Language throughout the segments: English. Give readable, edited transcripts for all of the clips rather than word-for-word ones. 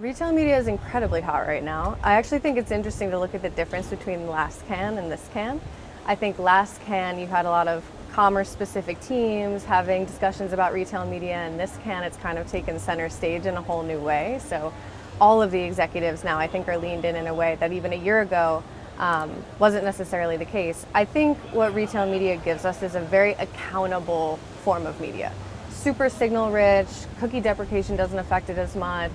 Retail media is incredibly hot right now. I actually think it's interesting to look at the difference between last can and this can. I think last can you had a lot of commerce specific teams having discussions about retail media, and this can it's kind of taken center stage in a whole new way. So all of the executives now I think are leaned in a way that even a year ago wasn't necessarily the case. I think what retail media gives us is a very accountable form of media. Super signal rich, cookie deprecation doesn't affect it as much,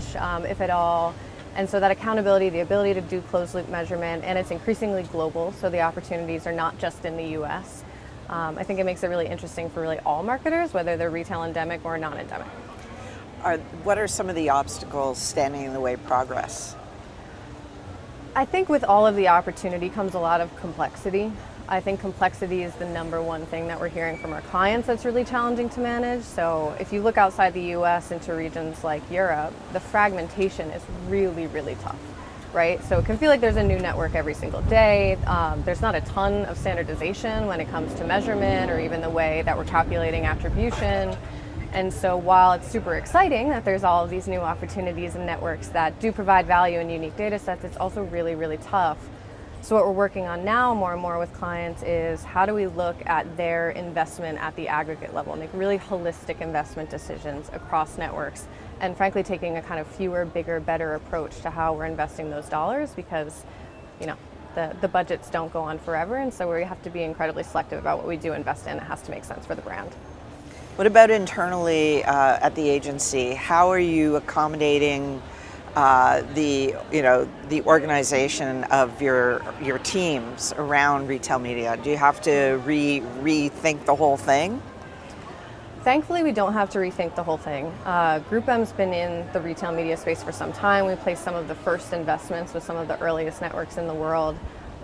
if at all. And so that accountability, the ability to do closed loop measurement, and it's increasingly global, so the opportunities are not just in the US. I think it makes it really interesting for really all marketers, whether they're retail endemic or non-endemic. What are some of the obstacles standing in the way of progress? I think with all of the opportunity comes a lot of complexity. I think complexity is the number one thing that we're hearing from our clients that's really challenging to manage. So if you look outside the US into regions like Europe, the fragmentation is really, really tough, right? So it can feel like there's a new network every single day. There's not a ton of standardization when it comes to measurement or even the way that we're calculating attribution. And so while it's super exciting that there's all of these new opportunities and networks that do provide value and unique data sets, it's also really, really tough. So what we're working on now more and more with clients is how do we look at their investment at the aggregate level, make really holistic investment decisions across networks, and frankly taking a kind of fewer, bigger, better approach to how we're investing those dollars, because the budgets don't go on forever, and so we have to be incredibly selective about what we do invest in. It has to make sense for the brand. What about internally at the agency? How are you accommodating the organization of your teams around retail media? Do you have to rethink the whole thing? Thankfully, we don't have to rethink the whole thing. GroupM's been in the retail media space for some time. We placed some of the first investments with some of the earliest networks in the world.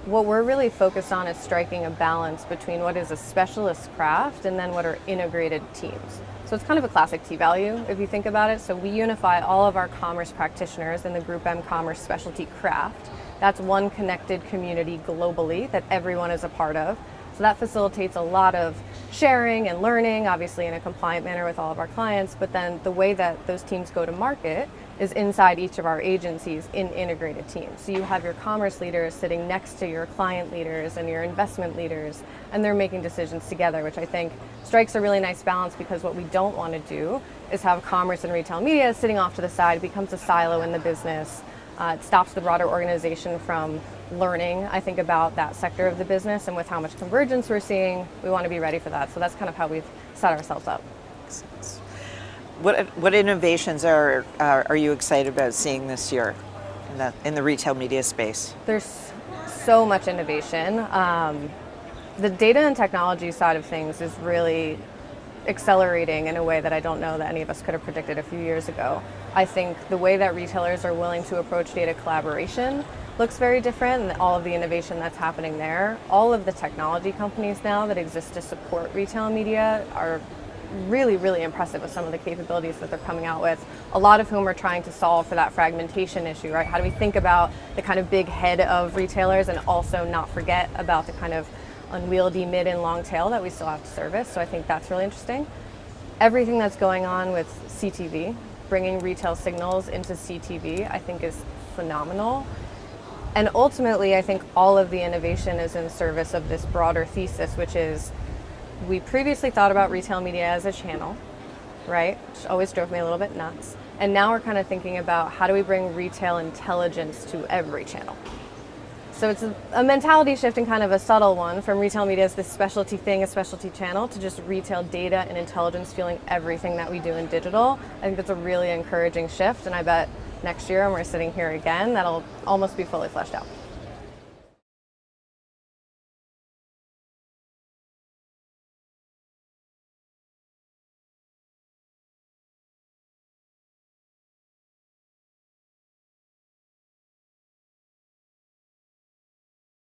What we're really focused on is striking a balance between what is a specialist craft and then what are integrated teams. So it's kind of a classic T-value if you think about it. So we unify all of our commerce practitioners in the GroupM Commerce Specialty Craft. That's one connected community globally that everyone is a part of. So that facilitates a lot of sharing and learning, obviously in a compliant manner with all of our clients, but then the way that those teams go to market is inside each of our agencies in integrated teams. So you have your commerce leaders sitting next to your client leaders and your investment leaders, and they're making decisions together, which I think strikes a really nice balance, because what we don't want to do is have commerce and retail media sitting off to the side. It becomes a silo in the business. It stops the broader organization from learning, I think, about that sector of the business, and with how much convergence we're seeing, we want to be ready for that. So that's kind of how we've set ourselves up. What innovations are you excited about seeing this year in the retail media space? There's so much innovation. The data and technology side of things is really accelerating in a way that I don't know that any of us could have predicted a few years ago. I think the way that retailers are willing to approach data collaboration looks very different, and all of the innovation that's happening there. All of the technology companies now that exist to support retail media are really, really impressive with some of the capabilities that they're coming out with, a lot of whom are trying to solve for that fragmentation issue, right? How do we think about the kind of big head of retailers and also not forget about the kind of unwieldy mid and long tail that we still have to service? So I think that's really interesting. Everything that's going on with CTV, bringing retail signals into CTV, I think is phenomenal. And ultimately, I think all of the innovation is in service of this broader thesis, which is we previously thought about retail media as a channel, right? Which always drove me a little bit nuts. And now we're kind of thinking about how do we bring retail intelligence to every channel? So it's a mentality shift, and kind of a subtle one, from retail media as this specialty thing, a specialty channel, to just retail data and intelligence fueling everything that we do in digital. I think that's a really encouraging shift, and I bet next year when we're sitting here again, that'll almost be fully fleshed out.